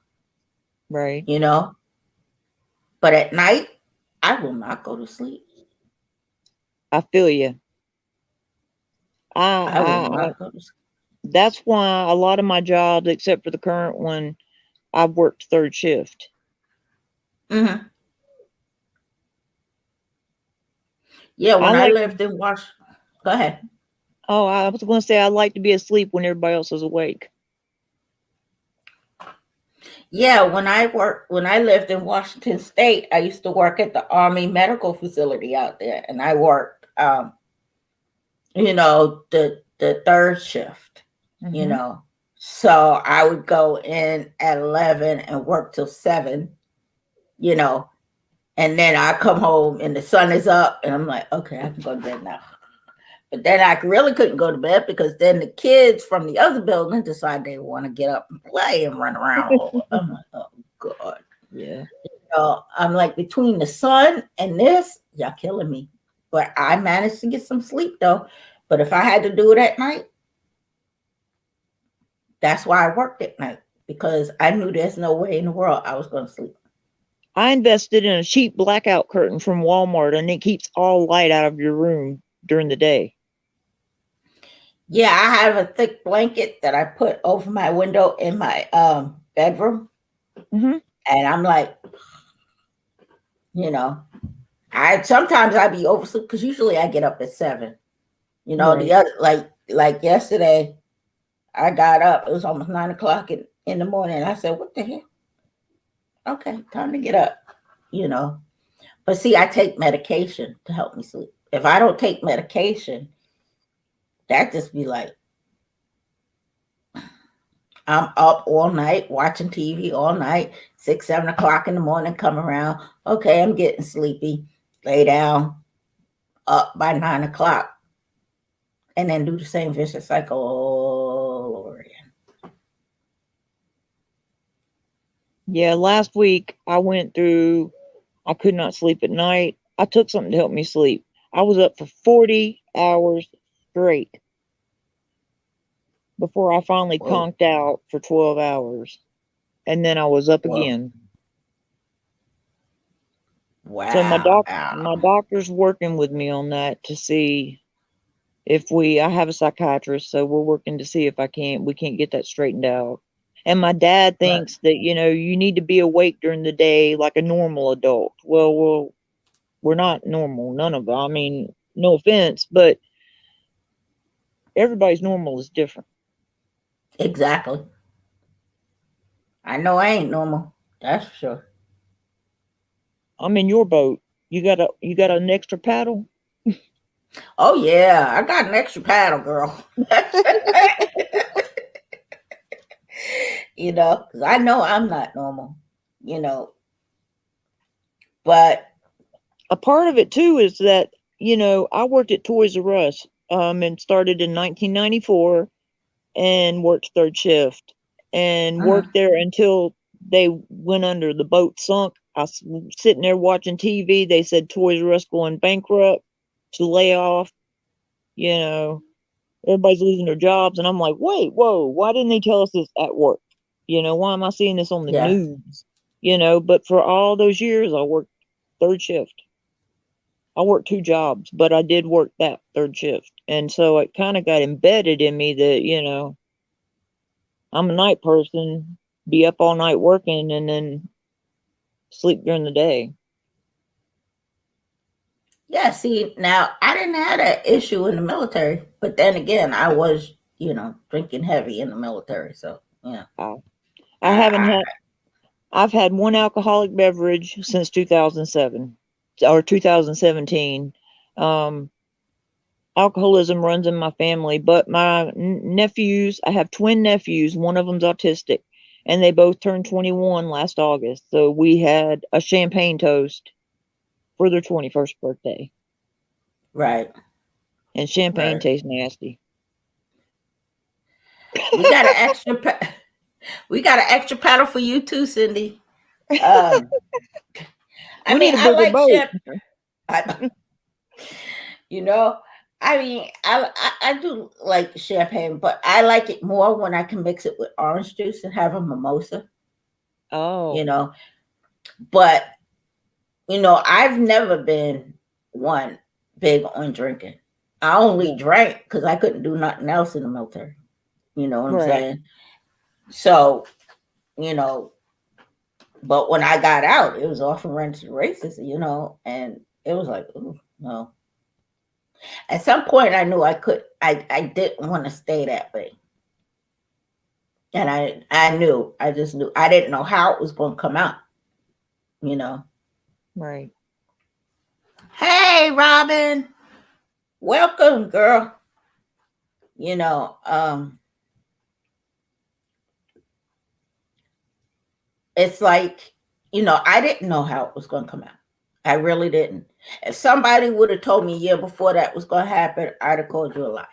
Right. you know. But at night, I will not go to sleep. I feel you. I will I not go to sleep. That's why a lot of my jobs, except for the current one, I've worked third shift. Hmm. Yeah, I when I like, lived in Washington, go ahead. oh, I was going to say I like to be asleep when everybody else is awake. Yeah, when I lived in Washington State, I used to work at the Army Medical Facility out there, and I worked, the third shift. You Hmm. know, so I would go in at 11 and work till 7. You know, and then I come home and the sun is up, and I'm like, okay, I can go to bed now. But then I really couldn't go to bed because then the kids from the other building decide they want to get up and play and run around. I'm like, oh God. Yeah. I'm like, between the sun and this, y'all killing me. But I managed to get some sleep though. But if I had to do it at night, that's why I worked at night. because I knew there's no way in the world I was going to sleep. I invested in a cheap blackout curtain from Walmart, and it keeps all light out of your room during the day. Yeah, I have a thick blanket that I put over my window in my bedroom, Hmm. and I'm like, you know, I sometimes I be oversleep because usually I get up at 7. The Right. other like yesterday, I got up. It was almost 9 o'clock in the morning. I said, "What the hell? Okay, time to get up." You know, but see, I take medication to help me sleep. If I don't take medication, that just be like I'm up all night watching TV all night, 6, 7 o'clock in the morning, come around. Okay, I'm getting sleepy. Lay down, up by 9 o'clock, and then do the same vicious cycle all over again. Yeah, last week I could not sleep at night. I took something to help me sleep. I was up for 40 hours straight before I finally Whoa, conked out for 12 hours. And then I was up whoa, again. So wow. my doctor's working with me on that to see if I have a psychiatrist, so we're working to see if we can't get that straightened out. And my dad Right. thinks that, you need to be awake during the day like a normal adult. Well, we're not normal, none of them. I mean, no offense, but everybody's normal is different. Exactly. I know I ain't normal. That's for sure. I'm in your boat. You got an extra paddle? Oh yeah, I got an extra paddle, girl. Because I know I'm not normal. You know, but A part of it too is that, I worked at Toys R Us and started in 1994 and worked third shift and uh, worked there until they went under. The boat sunk. I was sitting there watching TV. They said Toys R Us going bankrupt, to lay off. You know, everybody's losing their jobs, and I'm like, wait, whoa, why didn't they tell us this at work? Why am I seeing this on the yeah, news? But for all those years, I worked third shift. I worked two jobs, but I did work that third shift, and so it kind of got embedded in me that I'm a night person, be up all night working and then sleep during the day. yeah. See, now I didn't have that issue in the military, but then again, I was, drinking heavy in the military. So yeah, I, I haven't I, had, I've had one alcoholic beverage since 2007 or 2017. Um, Alcoholism runs in my family, but my nephews, I have twin nephews, one of them's autistic, and they both turned 21 last August. So we had a champagne toast for their 21st birthday, right, and champagne right. tastes nasty. We got an extra. We got an extra paddle for you too, Cindy. Um, I We mean, need a I bigger like boat. champagne. I, you know, I mean, I do like champagne, but I like it more when I can mix it with orange juice and have a mimosa. You Oh, know, but I've never been one big on drinking. I only yeah, drank because I couldn't do nothing else in the military. You know what I'm right. saying? So, you know, but when I got out, it was off and running to the races, and it was like, ooh, no. At some point, I knew I didn't want to stay that way. And I just knew, I didn't know how it was going to come out, you know. Right. Hey, Robin, welcome, girl. You know, it's like, I didn't know how it was going to come out. I really didn't. If somebody would have told me a year before that was going to happen, I'd have called you a lie,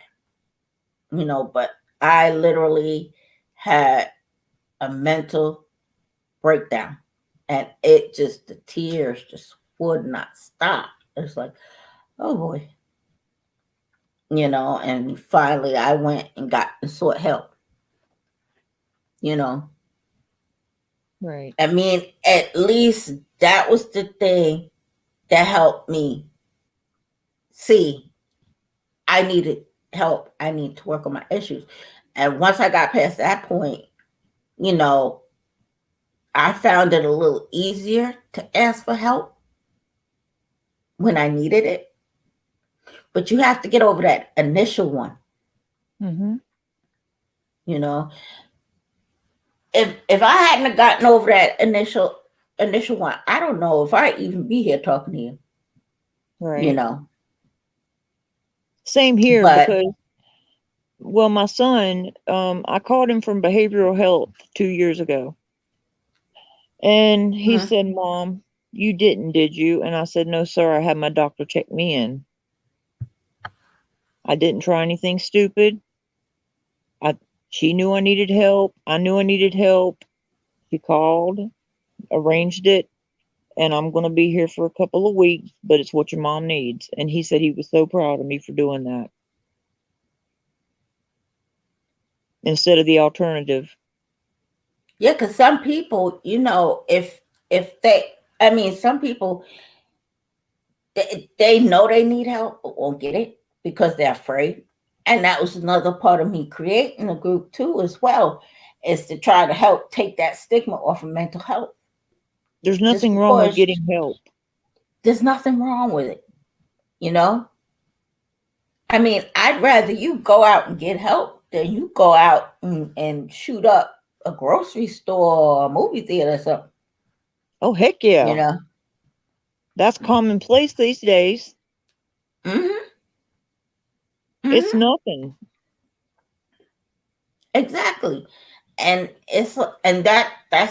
but I literally had a mental breakdown, and the tears just would not stop. It's like, oh boy, and finally I went and got and sought help, you know. Right. I mean, at least that was the thing that helped me see I needed help. I need to work on my issues. And once I got past that point, you know, I found it a little easier to ask for help when I needed it. But you have to get over that initial one, Mm-hmm. you know. If I hadn't have gotten over that initial one, I don't know if I'd even be here talking to you, you Right. know. Same here But because, well, my son, I called him from behavioral health 2 years ago. And he mhm. said, Mom, you didn't, did you? And I said, No, sir, I had my doctor check me in. I didn't try anything stupid. I She knew I needed help. I knew I needed help. She called, arranged it, and I'm gonna be here for a couple of weeks, but it's what your mom needs. And he said he was so proud of me for doing that instead of the alternative. Yeah, because some people, if they, I mean, some people they know they need help but won't get it because they're afraid. And that was another part of me creating a group too, as well, is to try to help take that stigma off of mental health. There's Just nothing wrong with because getting help. there's nothing wrong with it, you know. I mean, I'd rather you go out and get help than you go out and shoot up a grocery store or a movie theater or something, Oh, heck you yeah. know. That's commonplace these days. Hmm. It's Hmm. nothing. Exactly. And that's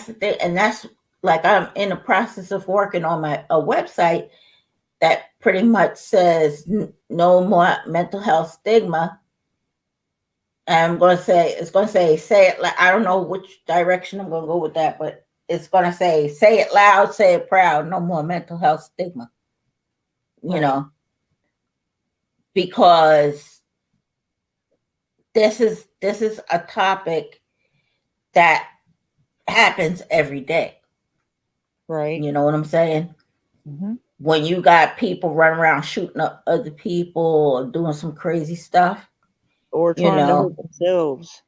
the thing, and that's like I'm in the process of working on my a website that pretty much says no more mental health stigma. And I'm going to say it's going to say it like I don't know which direction I'm going to go with that, but it's going to say it loud, say it proud, no more mental health stigma. You Right. know, because this is a topic that happens every day. Right. You know what I'm saying? Hmm. When you got people running around shooting up other people or doing some crazy stuff, Or you trying to hurt know, themselves.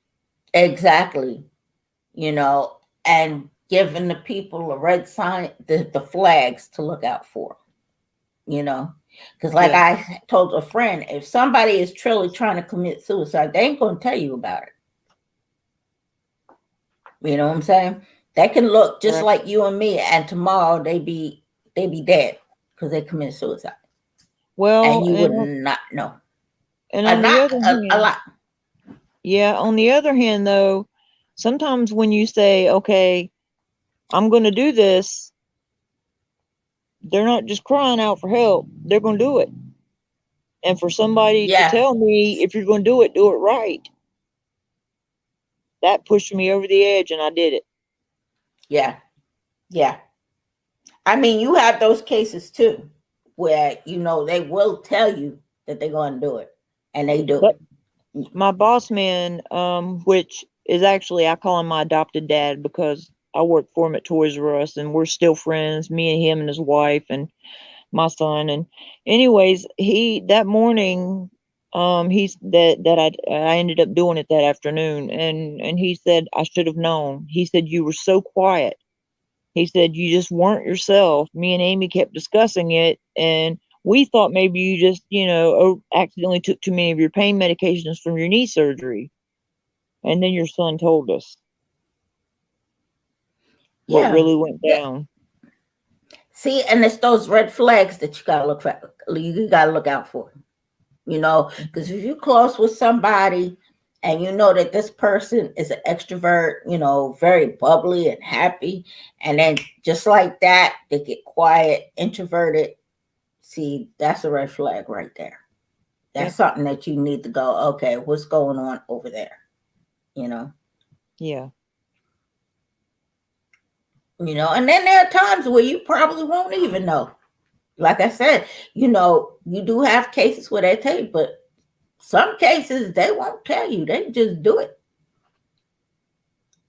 exactly, and giving the people a red sign, the flags to look out for, you know, because like Yeah. I told a friend, if somebody is truly trying to commit suicide, they ain't going to tell you about it. You know what I'm saying? They can look just Right. like you and me, and tomorrow they be dead because they commit suicide, and Well, you would not know. and on the Not other a hand, lot. yeah, on the other hand though, sometimes when you say, "Okay, I'm going to do this," they're not just crying out for help. They're going to do it. And for somebody to Yeah, tell me, if you're going to do it right, that pushed me over the edge and I did it. yeah, yeah. I mean, you have those cases too, where they will tell you that they're going to do it, and they do But it. my boss man, which is actually, I call him my adopted dad because I worked for him at Toys R Us and we're still friends, me and him and his wife and my son. And anyways, he that morning, he's that I ended up doing it that afternoon, and he said I should have known. He said you were so quiet. He said you just weren't yourself. Me and Amy kept discussing it, and we thought maybe you just accidentally took too many of your pain medications from your knee surgery. And then your son told us what Yeah. really went Yeah. down. See, and it's those red flags that you gotta look for. You gotta look out for. Because if you're close with somebody and you know that this person is an extrovert, very bubbly and happy, and then just like that, they get quiet, introverted. See, that's a red flag right there. That's Yep. something that you need to go, okay, what's going on over there? You know, Yeah. and then there are times where you probably won't even know. Like I said, you do have cases where they tell you, but some cases they won't tell you. They just do it.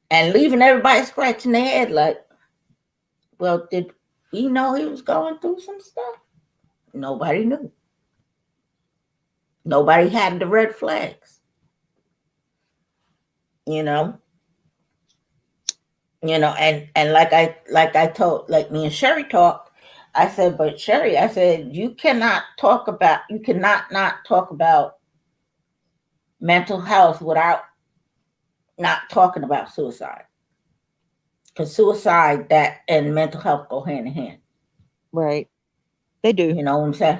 and leaving everybody scratching their head like, well, did he know he was going through some stuff? Nobody knew. Nobody had the red flags. You know, and like I told, like me and Sherry talked. I said, but Sherry, I said, you cannot not talk about mental health without not talking about suicide. Because suicide that and mental health go hand in hand. Right. They do. You know what I'm saying?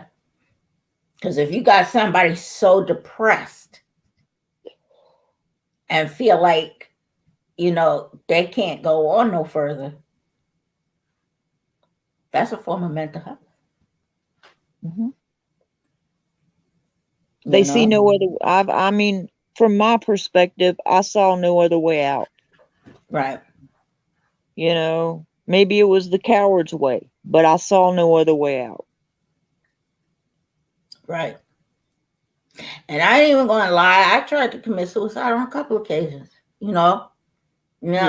Because if you got somebody so depressed and feel like, they can't go on no further, that's a form of mental health. Mm-hmm. They see no other. I mean, from my perspective, I saw no other way out. Right. Maybe it was the coward's way, but I saw no other way out. Right. And I ain't even gonna lie, I tried to commit suicide on a couple occasions, Yeah.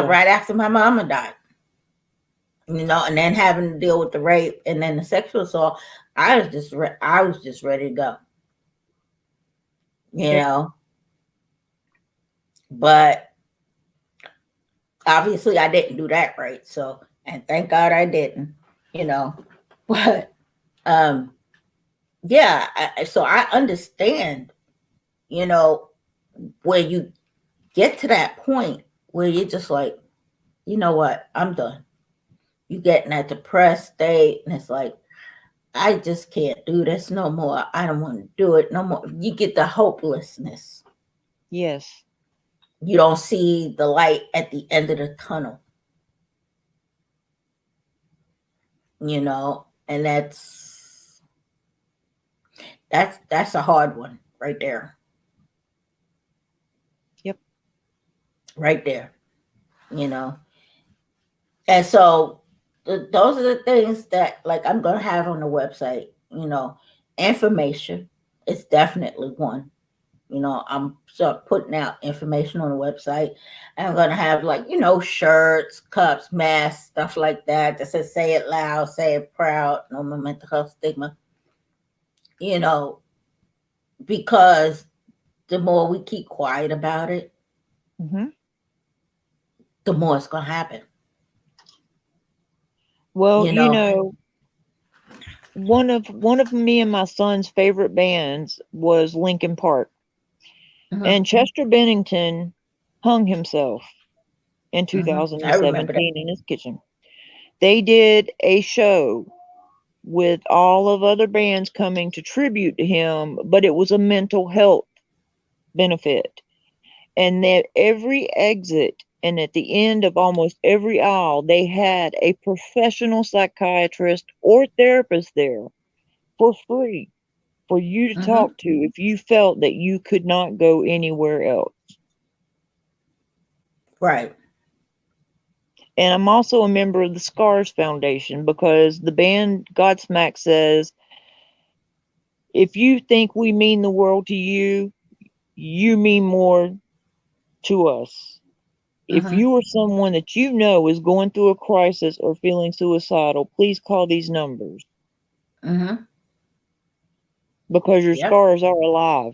right after my mama died. And then having to deal with the rape and then the sexual assault, I was just ready to go. Yep. But obviously I didn't do that right. So, and thank God I didn't, But yeah, so I understand, where you get to that point where you're just like, you know what, I'm done. You get in that depressed state, and it's like, I just can't do this no more. I don't want to do it no more. You get the hopelessness. Yes. You don't see the light at the end of the tunnel. And that's a hard one right there. Yep. Right there. And so those are the things that, like, I'm going to have on the website. Information is definitely one. I'm start putting out information on the website. And I'm going to have, like, shirts, cups, masks, stuff like that says say it loud, say it proud, no more mental health stigma. Because the more we keep quiet about it, Mm-hmm. the more it's going to happen. Well, one of me and my son's favorite bands was Linkin Park. Mm-hmm. And Chester Bennington hung himself in Mm-hmm. I remember 2017 in his kitchen. They did a show with all of other bands coming to tribute to him, but it was a mental health benefit. And that every exit and at the end of almost every aisle, they had a professional psychiatrist or therapist there for free for you to Mm-hmm. talk to if you felt that you could not go anywhere else. Right. And I'm also a member of the Scars Foundation because the band Godsmack says, if you think we mean the world to you, you mean more to us. If Mm-hmm. you or someone that you know is going through a crisis or feeling suicidal, please call these numbers Mm-hmm. because your Yep. scars are alive.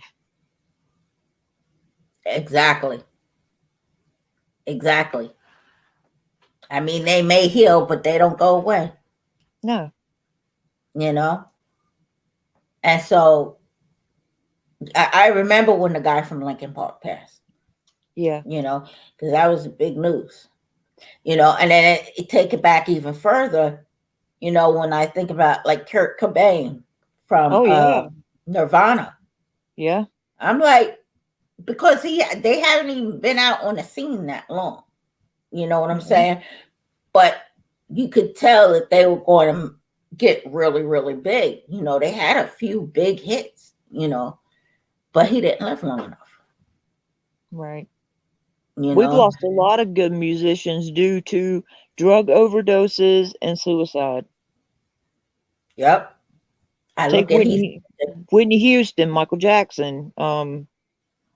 Exactly. Exactly. I mean, they may heal, but they don't go away. No. And so I remember when the guy from Lincoln Park passed. Yeah. Because that was big news. And then it take it back even further. When I think about, like, Kurt Cobain from Oh yeah. Nirvana. Yeah. I'm like, because they haven't even been out on the scene that long. You know what I'm saying? But you could tell that they were going to get really, really big. They had a few big hits, but he didn't live long enough. Right. You We've know? lost a lot of good musicians due to drug overdoses and suicide. Yep. I Take look at Whitney Houston, Michael Jackson,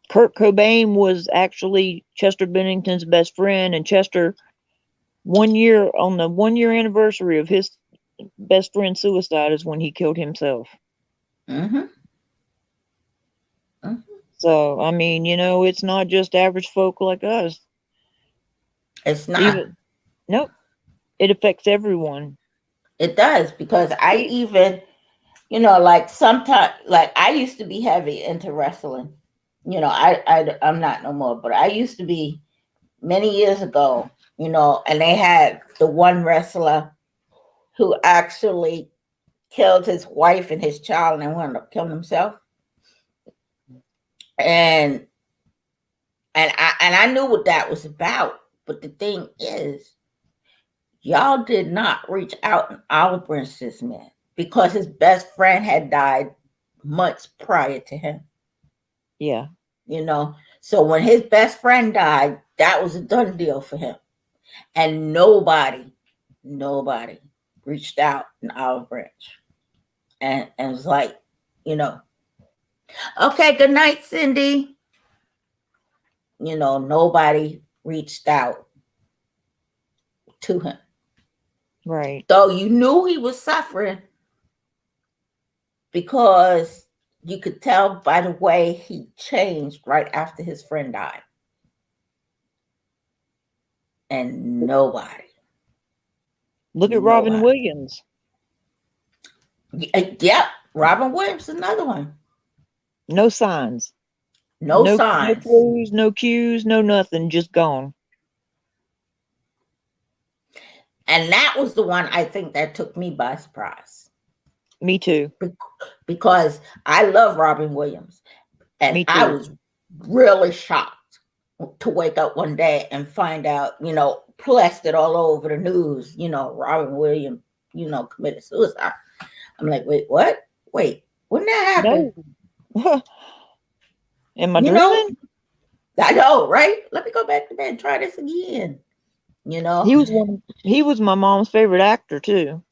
Kurt Cobain was actually Chester Bennington's best friend, and Chester, 1 year on the 1 year anniversary of his best friend's suicide is when he killed himself. Mm-hmm. So I mean, it's not just average folk like us. It's not. Even nope, it affects everyone. It does because I even, like sometimes, like I used to be heavy into wrestling. I'm not no more, but I used to be many years ago. And they had the one wrestler who actually killed his wife and his child and wound up killing himself. And I knew what that was about. But the thing is, y'all did not reach out and olive branch this man because his best friend had died months prior to him. Yeah. So when his best friend died, that was a done deal for him. And nobody reached out in olive branch and was like, okay, good night, Cindy. Nobody reached out to him. Right. So you knew he was suffering because you could tell by the way he changed right after his friend died. And nobody. Look at Robin Williams. Yep. Robin Williams, another one. No signs. No signs. No clues, no cues, no nothing. Just gone. And that was the one I think that took me by surprise. Me too. Because I love Robin Williams. And I was really shocked to wake up one day and find out, plastered all over the news, Robin Williams, committed suicide. I'm like, wait, what? Wait, when that happened? No. Am I dreaming? I know, right? Let me go back to bed and try this again. He was my mom's favorite actor too.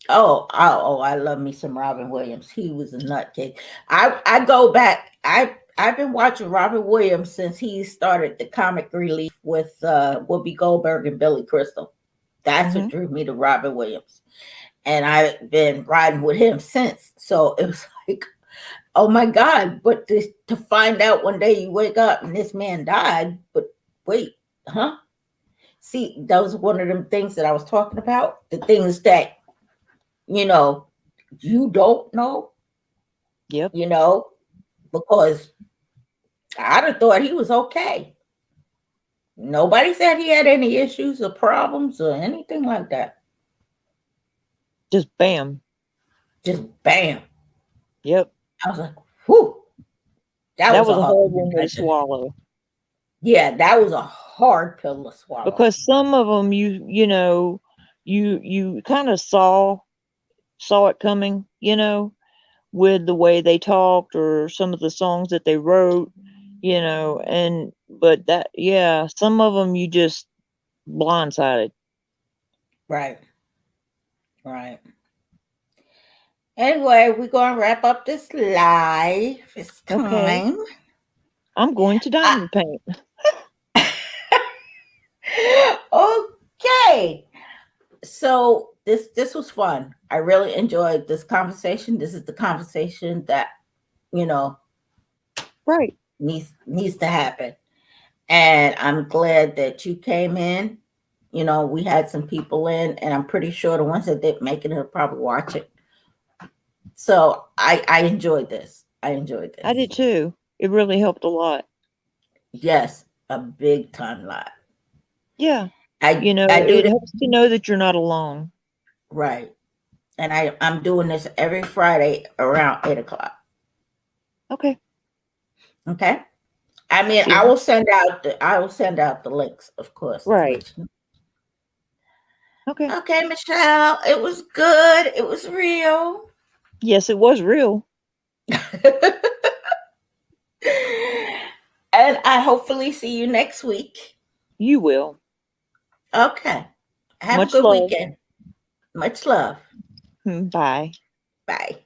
Oh, I love me some Robin Williams. He was a nutcase. I go back. I've been watching Robin Williams since he started the comic relief with Whoopi Goldberg and Billy Crystal. That's what drew me to Robin Williams. And I've been riding with him since. So it was like, oh my God. But to find out one day you wake up and this man died, but wait, huh? See, that was one of them things that I was talking about. The things that, you don't know. Yep. Because I'd have thought he was okay. Nobody said he had any issues or problems or anything like that. Just bam. Just bam. Yep. I was like, whew. That was a hard one to swallow. Yeah, that was a hard pill to swallow. Because some of them, you kind of saw it coming, with the way they talked or some of the songs that they wrote, but some of them you just blindsided. Right. Anyway, we're going to wrap up this live. It's time. Okay. I'm going to diamond paint. Okay. So this was fun. I really enjoyed this conversation. This is the conversation that, right, needs to happen. And I'm glad that you came in. We had some people in, and I'm pretty sure the ones that didn't make it will probably watch it. So I enjoyed this. I did too. It really helped a lot. Yes, a big time lot. Yeah. It helps to know that you're not alone. Right. And I'm doing this every Friday around 8:00. Okay. I mean, yeah. I will send out the links, of course. Right. Okay, Michelle. It was good. It was real. Yes, it was real. And I hopefully see you next week. You will. Okay. Have a good weekend. Much love. Bye. Bye.